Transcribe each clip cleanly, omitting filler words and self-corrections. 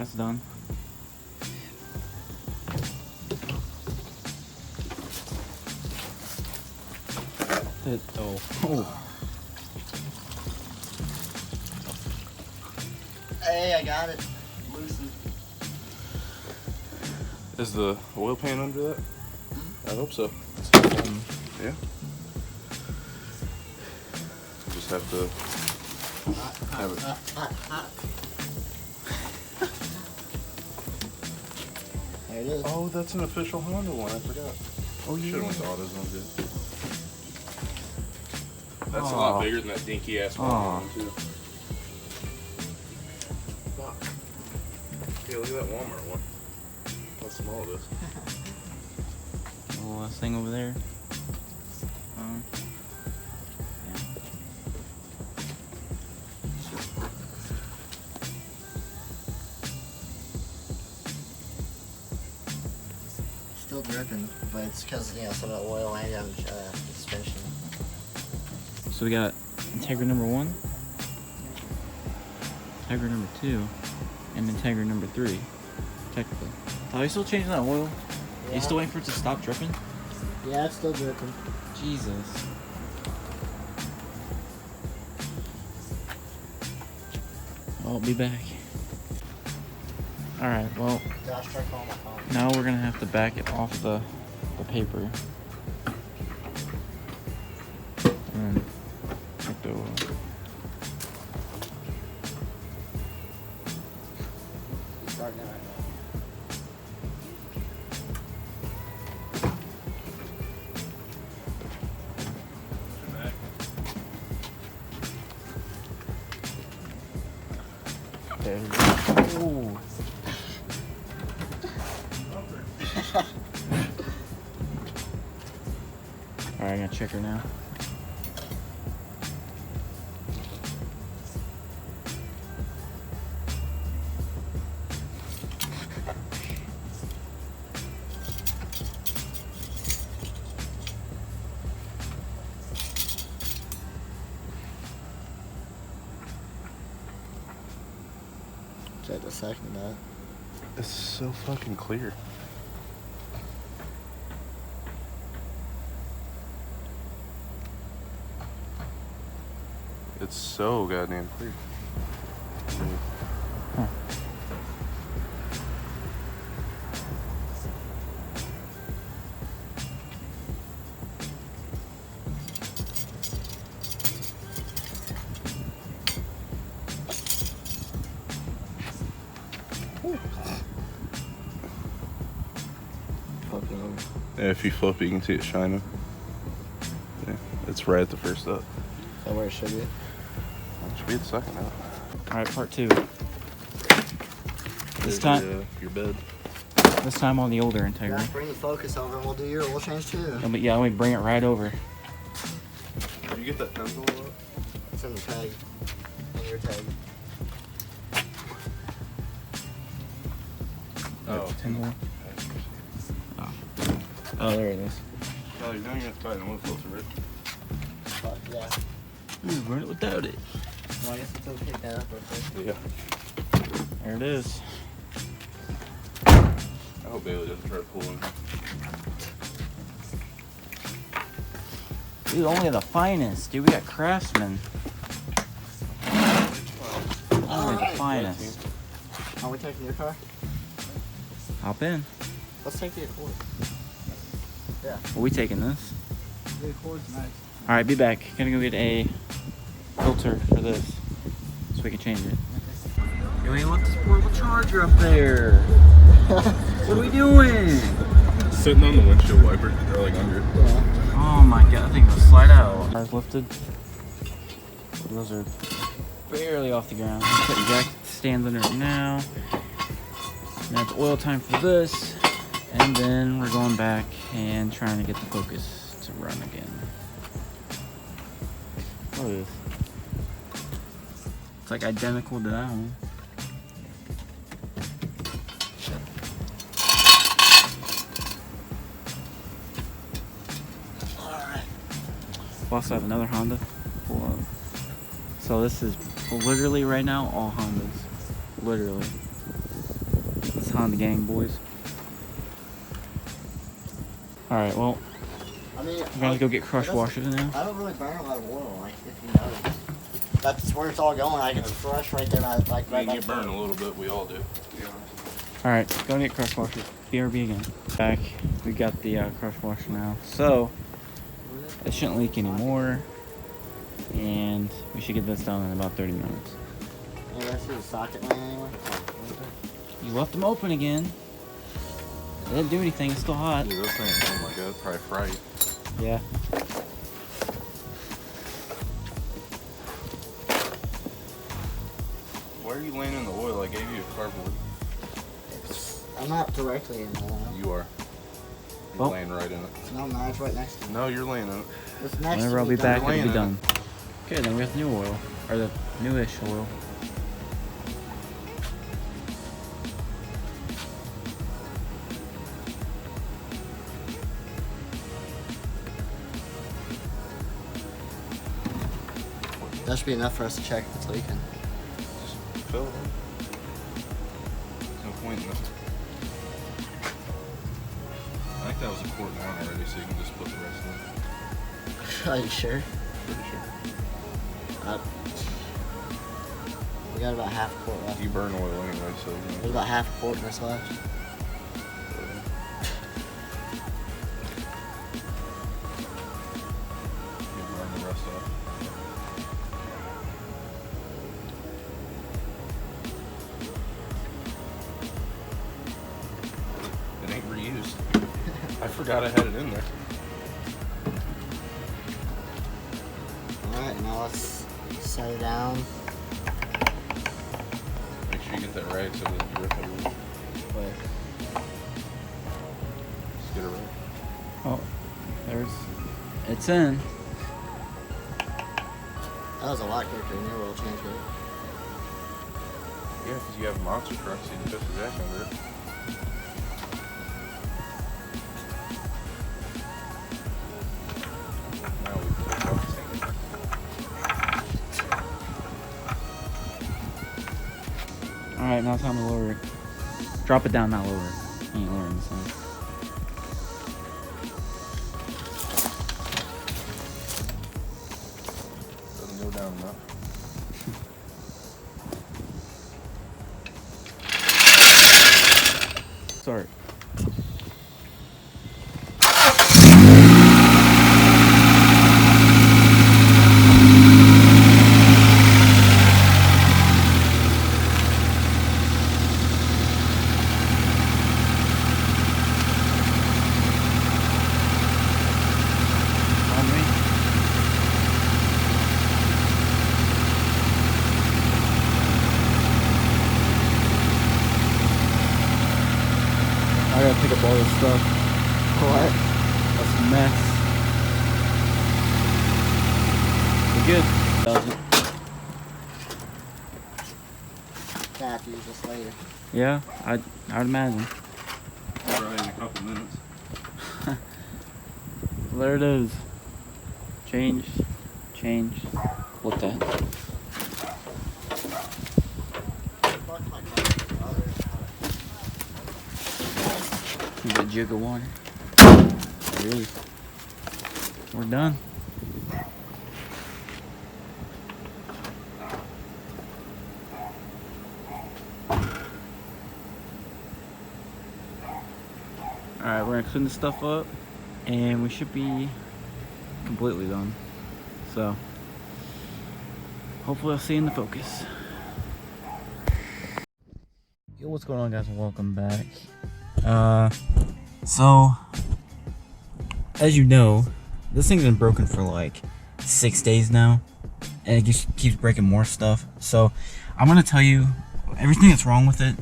That's done. Oh. Hey, I got it. Loosened. Is the oil pan under that? I hope so. Yeah. Just have to have it. There it is. Oh, that's an official Honda one. I forgot. Oh, yeah. Should have went to AutoZone, dude. That's a Aw. lot bigger than that dinky ass Aw. one too. Fuck. Yeah, look at that Walmart one. How small it is. Little thing over there. Yeah. Still dripping, but it's because, you know, some of the oil and suspension. So we got Integra number 1, Integra number 2, and Integra number 3. Technically. Are you still changing that oil? Are you still waiting for it to stop dripping? Yeah, it's still dripping. Jesus. I'll be back. Alright, well, Josh, try calling my phone. now we're gonna have to back it off the paper. And check the oil. He's starting it right now. There we go. Ooh. Alright, I'm gonna check her now. Check the second that. It's so fucking clear. It's so goddamn clear. Huh. Yeah, if you flip it, you can see it shining. Yeah, it's right at the first up. Is that where it should be? It should be at the second up. Alright, part 2. This time, your bed. this time on the older Integra. Yeah, bring the Focus over and we'll do your oil change too. Oh, but yeah, let me bring it right over. Did you get that pencil up? It's in the tag. In your tag. Oh. 10 more. Oh, there it is. Oh, you're not gonna have to tighten the oil filter, right? But, yeah. Ooh, run it without it. Well, I guess it's okay to that up real quick. Yeah. There it is. I hope Bailey doesn't try to pull in. Dude, only the finest. Dude, we got Craftsman. Only the finest. Are we taking your car? Hop in. Let's take the Accord. Yeah. Are we taking this? The Accord's nice. Alright, be back. Gonna go get a filter for this so we can change it. Yo, we left this portable charger up there. What are we doing? Sitting on the windshield wiper, or like under it. Yeah. Oh my god, I think it'll slide out. Cars lifted. Those are barely off the ground. Put your jacket stands under it now. Now it's oil time for this. And then we're going back and trying to get the Focus to run again. What is this? It's like identical to that one. Alright. We also have another Honda. So this is literally right now all Hondas. Literally. telling the gang, boys. Alright, well, I mean, we're gonna go get crush washers now. I don't really burn a lot of oil, like, if you know. That's where it's all going. I can just rush right there. And like, right You burn a little bit, we all do. Alright, go get crush washers. BRB again. Back. We got the crush washer now. So, it shouldn't leak anymore. And we should get this done in about 30 minutes. Yeah, that's the socket man anyway. You left them open again. It didn't do anything, it's still hot. Dude, those things, oh my god, probably fried. Yeah. Why are you laying in the oil? I gave you a cardboard. I'm not directly in the oil. You are. You're Well, laying right in it. No, no, it's right next to me. No, you're laying in it. It's next Whenever to I'll me. be back, it'll laying be in done. Okay, then we have the new oil. Or the newish oil. That should be enough for us to check if it's leaking. Just fill it in. There's no point in it. I think that was a quart and one already, so you can just put the rest in. Are you sure? Pretty sure. We got about half a quart left. You burn oil anyway, so you There's know. about half a quart in this left. You burn the rest off. It ain't reused. I forgot I had it in there. Alright, now let's set it down. Make sure you get that right so it doesn't drip everywhere. Wait. Just get it right. Oh, it's in. That was a lot quicker than your oil change, right? Yeah, because you have monster trucks, so you can put the jack under it. Now we can talk the same. Alright, now it's time to lower it. Drop it down, not lower it. You ain't lowering this thing. Doesn't go down enough. Sorry. On me. I gotta pick up all this stuff. What? That's a mess. We're good. Gonna have to use this later. Yeah, I'd imagine. Probably in a couple minutes. There it is. Change. What the? You got a jug of water. There it is. We're done. Alright, we're gonna clean this stuff up and we should be completely done. So, hopefully I'll see you in the focus. Yo, what's going on, guys, and welcome back. So, as you know, this thing's been broken for like 6 days now, and it just keeps breaking more stuff. So, I'm gonna tell you everything that's wrong with it,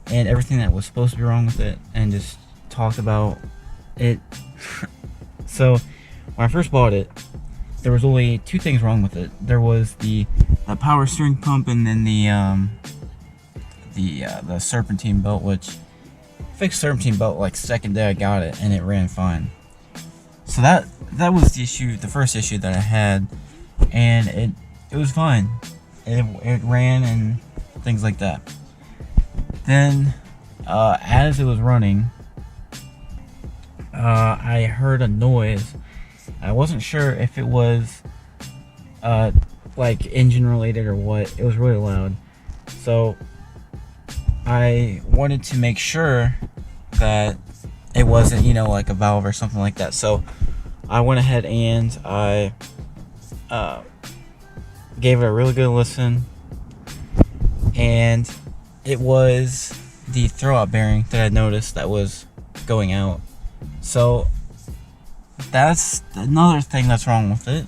and everything that was supposed to be wrong with it, and just talk about it. So, when I first bought it, there was only 2 things wrong with it. There was the power steering pump, and then the serpentine belt, which fixed serpentine belt like second day I got it, and it ran fine. So that was the issue, the first issue that I had, and it was fine. It ran and things like that. Then as it was running, I heard a noise. I wasn't sure if it was like engine related or what. It was really loud. So I wanted to make sure that it wasn't, you know, like a valve or something like that. So I went ahead and I gave it a really good listen, and it was the throwout bearing that I noticed that was going out. So that's another thing that's wrong with it.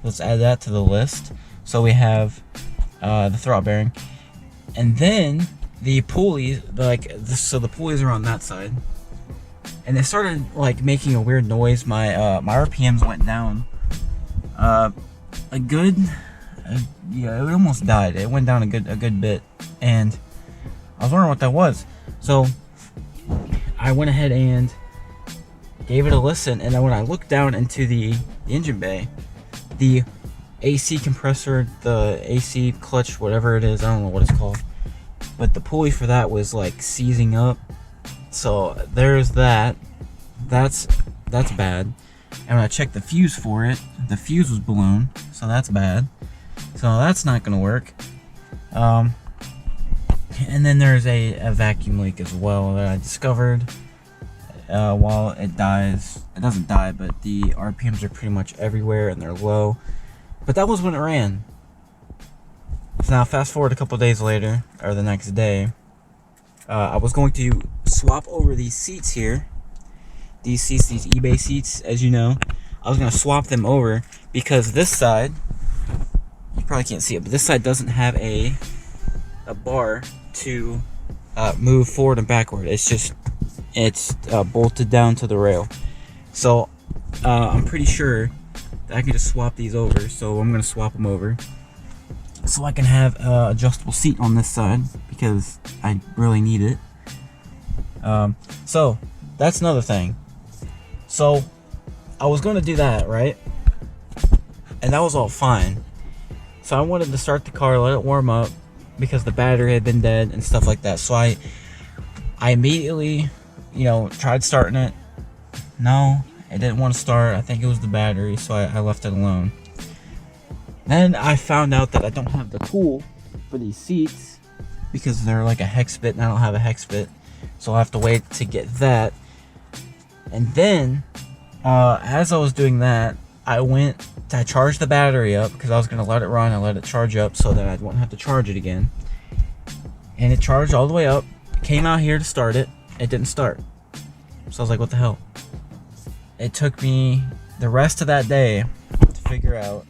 Let's add that to the list. So we have the throwout bearing, and then the pulleys, so the pulleys are on that side, and they started like making a weird noise. My my RPMs went down a good yeah, it almost died. It went down a good bit, and I was wondering what that was. So I went ahead and gave it a listen, and then when I looked down into the engine bay, the AC compressor, the AC clutch, whatever it is, I don't know what it's called, but the pulley for that was like seizing up. So there's that. That's bad. And when I checked the fuse for it, the fuse was blown, so that's bad. So that's not gonna work. And then there's a vacuum leak as well that I discovered. While it doesn't die, but the RPMs are pretty much everywhere and they're low. But that was when it ran. So now fast forward a couple days later, or the next day, I was going to swap over these seats here. These seats, these eBay seats, as you know, I was going to swap them over because this side, you probably can't see it, but this side doesn't have a bar to move forward and backward. It's bolted down to the rail. So I'm pretty sure that I can just swap these over. So I'm going to swap them over so I can have adjustable seat on this side because I really need it. So that's another thing. So I was going to do that, right? And that was all fine. So I wanted to start the car, let it warm up because the battery had been dead and stuff like that. So I immediately, you know, tried starting it. No, it didn't want to start. I think it was the battery, so I left it alone. Then I found out that I don't have the tool for these seats because they're like a hex bit and I don't have a hex bit. So I'll have to wait to get that. And then, as I was doing that, I charged the battery up because I was going to let it run and let it charge up so that I wouldn't have to charge it again. And it charged all the way up. Came out here to start it. It didn't start. So I was like, what the hell? It took me the rest of that day to figure out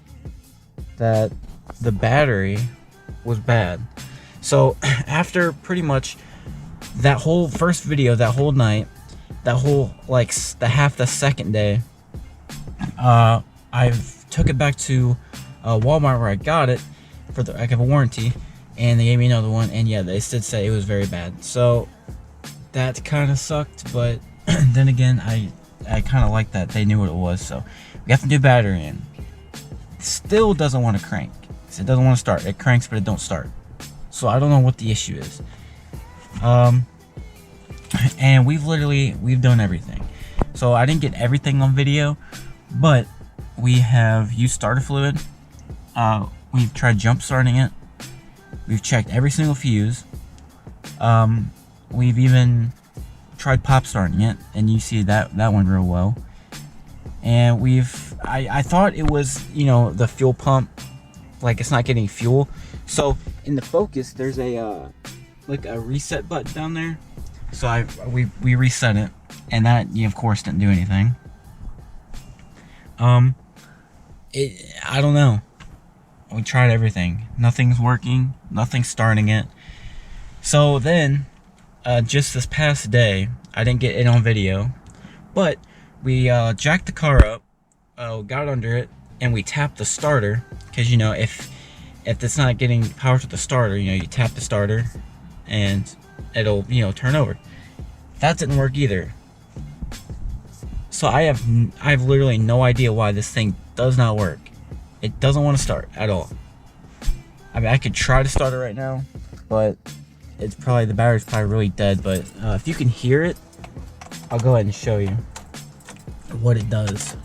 that the battery was bad. So after pretty much that whole first video, that whole night, that whole like the second day, I took it back to Walmart where I got it for I have a warranty, and they gave me another one, and yeah, they did say it was very bad. So that kind of sucked, but then again, I kind of like that they knew what it was. So we got the new battery in. It still doesn't want to crank. It doesn't want to start. It cranks, but it don't start. So I don't know what the issue is. And we've done everything. So I didn't get everything on video, but we have used starter fluid. We've tried jump starting it. We've checked every single fuse. We've even tried pop starting it, and you see that went real well. And I thought it was, you know, the fuel pump, like it's not getting fuel. So in the Focus, there's a like a reset button down there. So we reset it, and that, of course, didn't do anything. I don't know. We tried everything. Nothing's working. Nothing's starting it. So then, just this past day, I didn't get it on video, but we jacked the car up, got under it, and we tapped the starter. Because, you know, if it's not getting power to the starter, you know, you tap the starter, and it'll, you know, turn over. That didn't work either. So I have literally no idea why this thing does not work. It doesn't want to start at all. I mean, I could try to start it right now, but it's probably, the battery's probably really dead, but if you can hear it, I'll go ahead and show you what it does.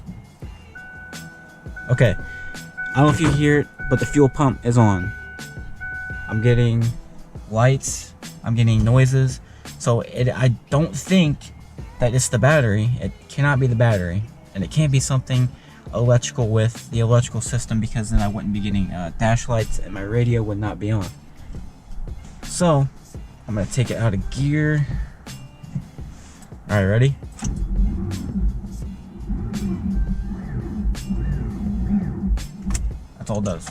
Okay, I don't know if you hear it, but the fuel pump is on. I'm getting lights, I'm getting noises, so I don't think that it's the battery. It cannot be the battery, and it can't be something electrical with the electrical system, because then I wouldn't be getting dash lights and my radio would not be on. So I'm gonna take it out of gear. All right, ready? That's all it does.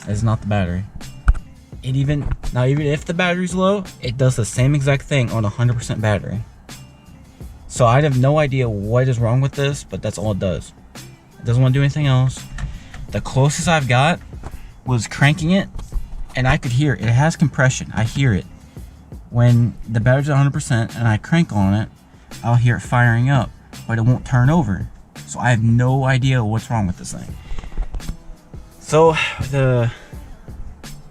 It's not the battery. Even if the battery's low, it does the same exact thing on 100% battery. So I have no idea what is wrong with this, but that's all it does. It doesn't want to do anything else. The closest I've got was cranking it, and I could hear it. It has compression. I hear it. When the battery's at 100% and I crank on it, I'll hear it firing up, but it won't turn over. So I have no idea what's wrong with this thing. So the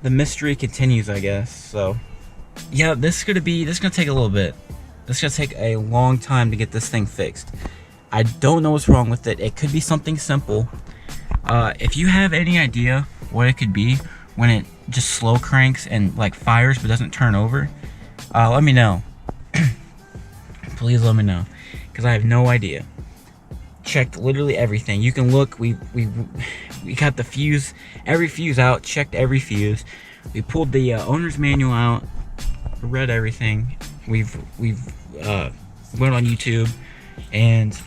mystery continues, I guess. So yeah, this is gonna take a little bit. This is gonna take a long time to get this thing fixed. I don't know what's wrong with it. It could be something simple. If you have any idea what it could be when it just slow cranks and like fires but doesn't turn over, let me know. Please let me know, because I have no idea. Checked literally everything. You can look. We got the fuse, every fuse out. Checked every fuse. We pulled the owner's manual out. Read everything. We've went on YouTube, and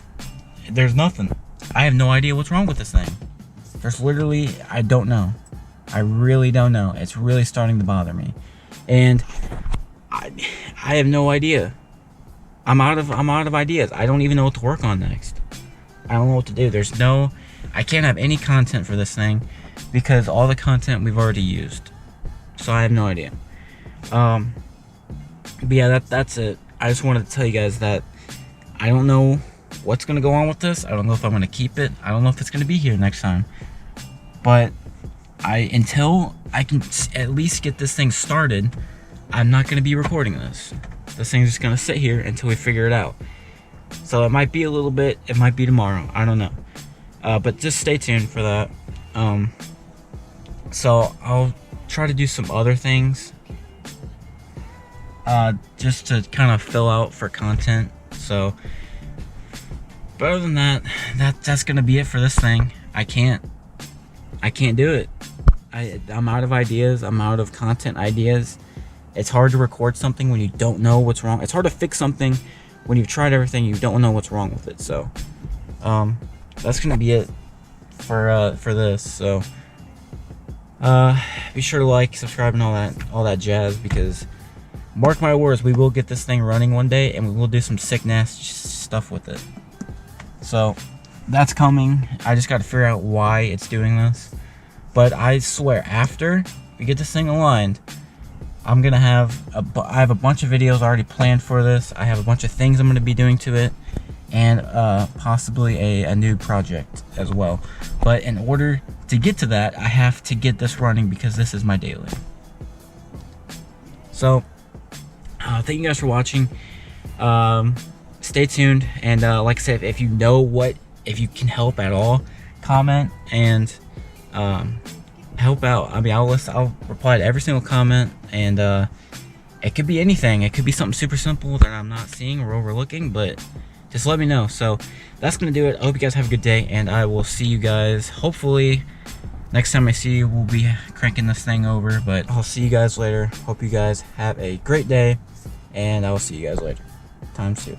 there's nothing. I have no idea what's wrong with this thing. There's literally, I don't know. I really don't know. It's really starting to bother me, and I have no idea. I'm out of ideas. I don't even know what to work on next. I don't know what to do. I can't have any content for this thing because all the content we've already used. So I have no idea. But yeah, that's it. I just wanted to tell you guys that I don't know what's gonna go on with this. I don't know if I'm gonna keep it. I don't know if it's gonna be here next time. But until I can at least get this thing started, I'm not gonna be recording this. This thing's just gonna sit here until we figure it out. So it might be a little bit, it might be tomorrow, I don't know. But just stay tuned for that. So I'll try to do some other things just to kind of fill out for content. So, but other than that, that's gonna be it for this thing. I can't do it. I'm out of ideas. I'm out of content ideas. It's hard to record something when you don't know what's wrong. It's hard to fix something when you've tried everything, you don't know what's wrong with it. So that's gonna be it for this. So be sure to like, subscribe, and all that jazz, because mark my words, we will get this thing running one day, and we will do some sick nasty stuff with it. So that's coming. I just got to figure out why it's doing this, but I swear after we get this thing aligned, I'm gonna have I have a bunch of videos already planned for this. I have a bunch of things I'm gonna be doing to it, and possibly a new project as well. But in order to get to that, I have to get this running, because this is my daily. So thank you guys for watching. Stay tuned, and like I said, if you can help at all, comment and help out. I mean, I'll reply to every single comment, and it could be anything. It could be something super simple that I'm not seeing or overlooking, but just let me know. So that's gonna do it. I hope you guys have a good day, and I will see you guys hopefully next time I see you. We'll be cranking this thing over, but I'll see you guys later. Hope you guys have a great day, and I will see you guys later. Times 2.